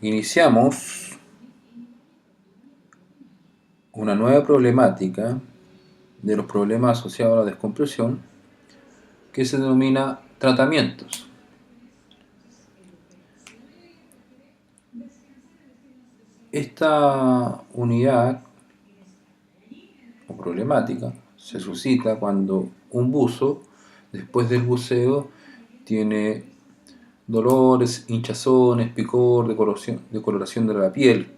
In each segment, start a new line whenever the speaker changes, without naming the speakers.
iniciamos una nueva problemática de los problemas asociados a la descompresión que se denomina tratamientos. Esta unidad o problemática se suscita cuando un buzo, después del buceo, tiene dolores, hinchazones, picor, decoloración de la piel,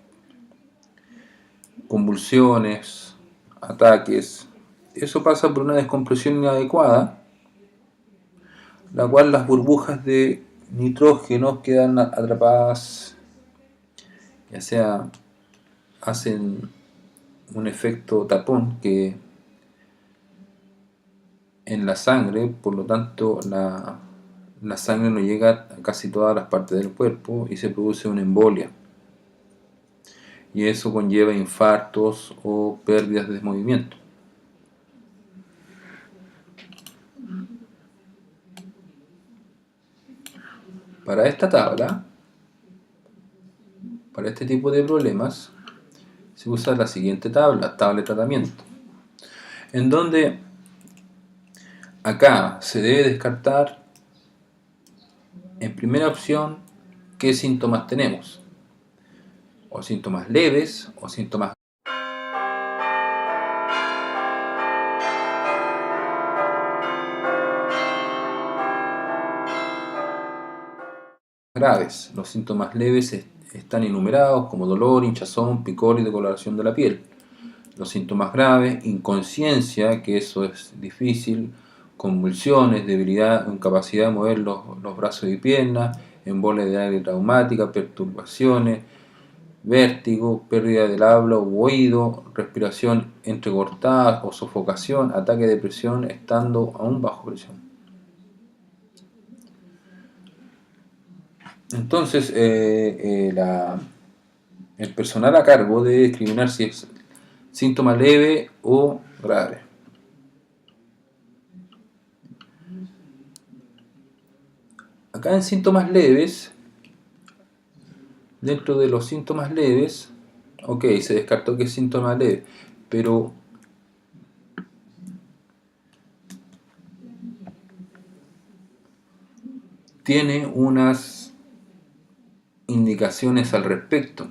convulsiones, ataques. Eso pasa por una descompresión inadecuada, la cual las burbujas de nitrógeno quedan atrapadas, ya sea hacen un efecto tapón que en la sangre, por lo tanto la sangre no llega a casi todas las partes del cuerpo y se produce una embolia, y eso conlleva infartos o pérdidas de movimiento. Para esta tabla, para este tipo de problemas, se usa la siguiente tabla de tratamiento, en donde acá se debe descartar en primera opción qué síntomas tenemos, o síntomas leves o síntomas graves. Los síntomas leves están enumerados como dolor, hinchazón, picor y decoloración de la piel. Los síntomas graves, inconsciencia, que eso es difícil, convulsiones, debilidad, incapacidad de mover los brazos y piernas, embolia de aire traumática, perturbaciones, vértigo, pérdida del habla o oído, respiración entrecortada o sofocación, ataque de presión estando aún bajo presión. Entonces, el personal a cargo debe discriminar si es síntoma leve o grave. Acá en síntomas leves, dentro de los síntomas leves, ok, se descartó que es síntoma leve, pero tiene unas indicaciones al respecto,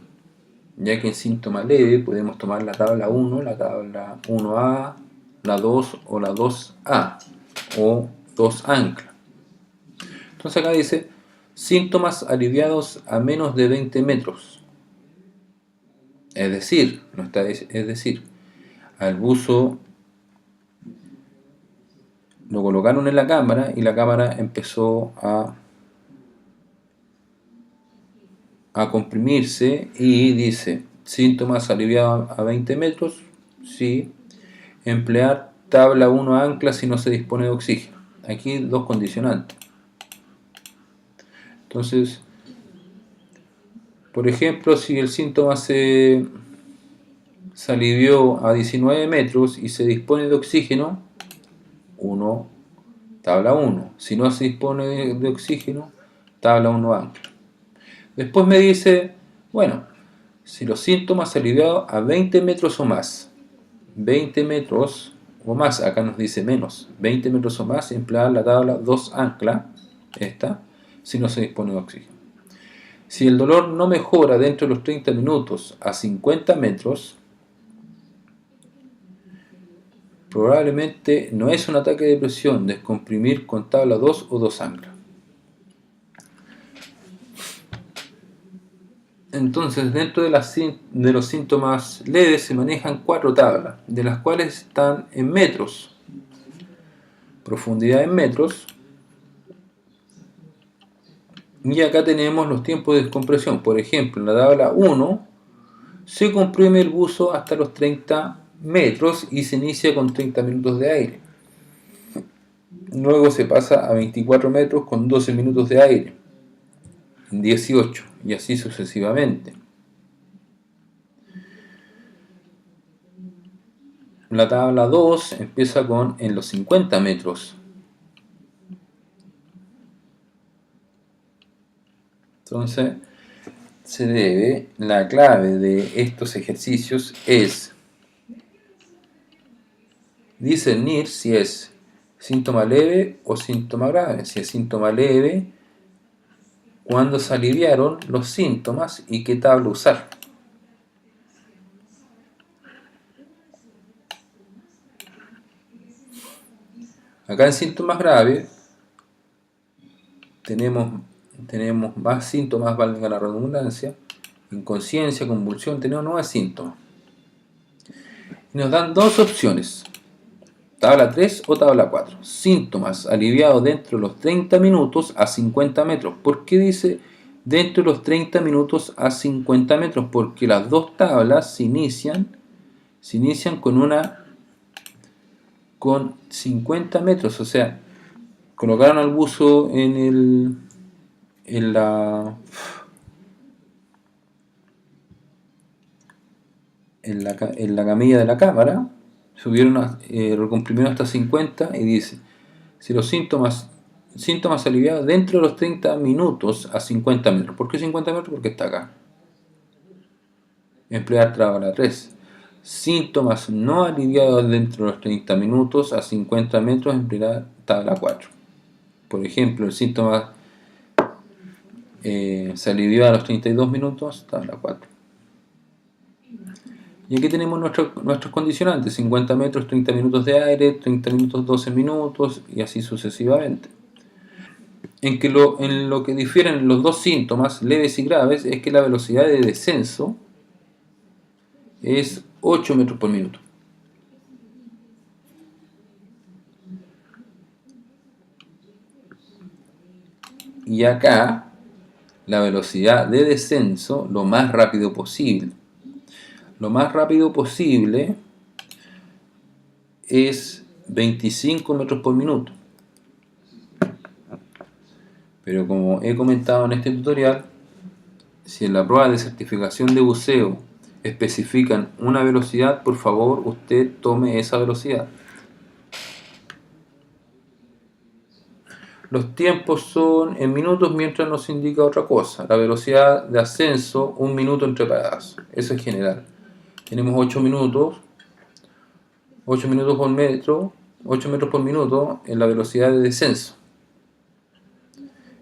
ya que en síntoma leve podemos tomar la tabla 1, la tabla 1A, la 2 o la 2A, o 2 ancla. Entonces acá dice síntomas aliviados a menos de 20 metros. Es decir, al buzo lo colocaron en la cámara y la cámara empezó a comprimirse y dice síntomas aliviados a 20 metros, sí, emplear tabla 1 ancla si no se dispone de oxígeno. Aquí dos condicionantes. Entonces, por ejemplo, si el síntoma se alivió a 19 metros y se dispone de oxígeno, tabla 1. Si no se dispone de oxígeno, tabla 1 ancla. Después me dice, bueno, si los síntomas se aliviaron a 20 metros o más, 20 metros o más, acá nos dice menos, 20 metros o más, emplear la tabla 2 ancla, esta, si no se dispone de oxígeno. Si el dolor no mejora dentro de los 30 minutos a 50 metros, probablemente no es un ataque de presión, descomprimir con tabla 2 o 2 ancla. Entonces, dentro de los síntomas leves se manejan 4 tablas, de las cuales están en metros, profundidad en metros, y acá tenemos los tiempos de descompresión. Por ejemplo, en la tabla 1 se comprime el buzo hasta los 30 metros y se inicia con 30 minutos de aire. Luego se pasa a 24 metros con 12 minutos de aire, 18, y así sucesivamente. La tabla 2 empieza en los 50 metros. Entonces, se debe, la clave de estos ejercicios es discernir si es síntoma leve o síntoma grave. Si es síntoma leve, cuándo se aliviaron los síntomas y qué tabla usar. Acá en síntomas graves tenemos más síntomas, valga la redundancia, inconsciencia, convulsión, tenemos 9 síntomas. Y nos dan dos opciones, tabla 3 o tabla 4. Síntomas aliviados dentro de los 30 minutos a 50 metros. ¿Por qué dice dentro de los 30 minutos a 50 metros? Porque las dos tablas se inician con 50 metros, o sea, colocaron al buzo en la camilla de la cámara, recomprimieron hasta 50 y dice, si los síntomas aliviados dentro de los 30 minutos a 50 metros. ¿Por qué 50 metros? Porque está acá. Emplear tabla 3. Síntomas no aliviados dentro de los 30 minutos a 50 metros, emplear tabla 4. Por ejemplo, el síntoma se alivió a los 32 minutos, tabla 4. Y aquí tenemos nuestros condicionantes, 50 metros, 30 minutos de aire, 30 minutos, 12 minutos, y así sucesivamente. En lo que difieren los dos síntomas, leves y graves, es que la velocidad de descenso es 8 metros por minuto. Y acá, la velocidad de descenso, lo más rápido posible. Lo más rápido posible es 25 metros por minuto. Pero como he comentado en este tutorial, si en la prueba de certificación de buceo especifican una velocidad, por favor usted tome esa velocidad. Los tiempos son en minutos mientras nos indica otra cosa. La velocidad de ascenso, 1 minuto entre paradas. Eso es general. Tenemos 8 minutos por metro, 8 metros por minuto en la velocidad de descenso.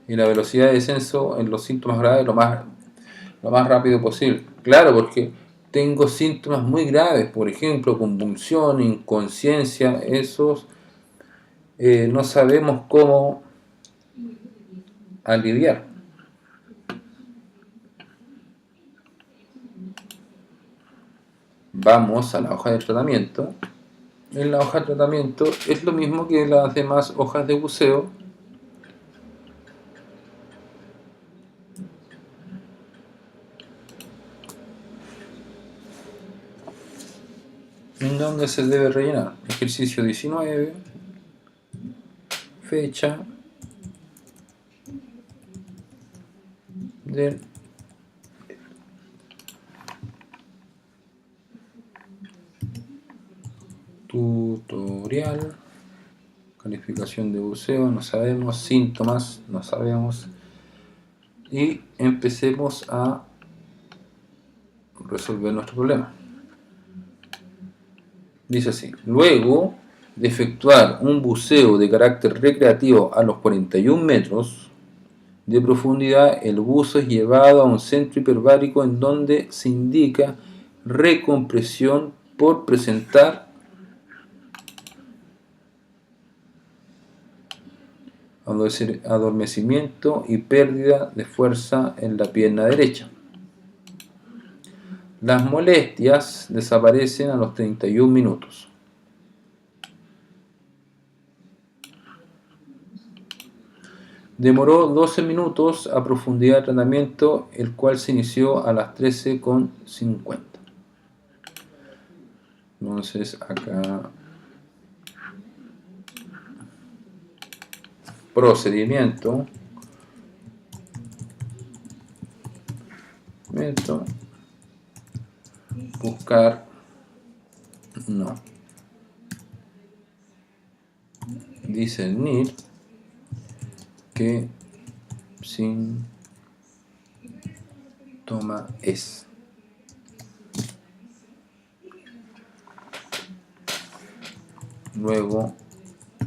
Y la velocidad de descenso en los síntomas graves lo más rápido posible. Claro, porque tengo síntomas muy graves, por ejemplo, convulsión, inconsciencia, esos no sabemos cómo aliviar. Vamos a la hoja de tratamiento. En la hoja de tratamiento es lo mismo que las demás hojas de buceo. En donde se debe rellenar ejercicio 19, fecha del tutorial, calificación de buceo, no sabemos, síntomas, no sabemos, y empecemos a resolver nuestro problema. Dice así: luego de efectuar un buceo de carácter recreativo a los 41 metros de profundidad, el buzo es llevado a un centro hiperbárico en donde se indica recompresión por presentar adormecimiento y pérdida de fuerza en la pierna derecha. Las molestias desaparecen a los 31 minutos. Demoró 12 minutos a profundidad de tratamiento, el cual se inició a las 13:50. Entonces acá procedimiento, buscar, no, discernir qué síntoma síntoma es. Luego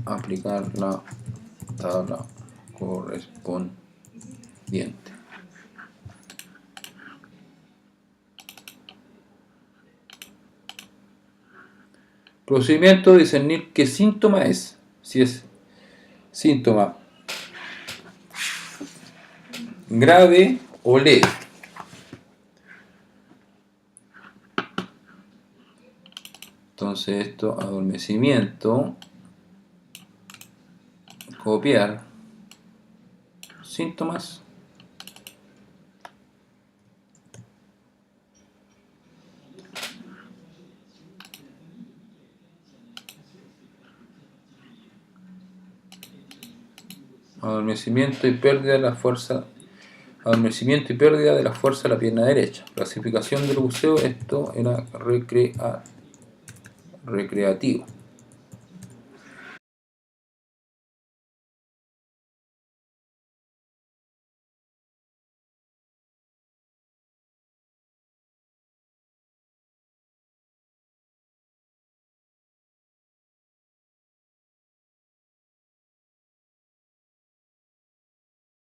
aplicar la tabla correspondiente. Procedimiento: discernir qué síntoma es. Si es síntoma grave o leve. Entonces esto, adormecimiento, copiar síntomas, adormecimiento y pérdida de la fuerza, adormecimiento y pérdida de la fuerza de la pierna derecha. Clasificación del buceo, esto era recreativo.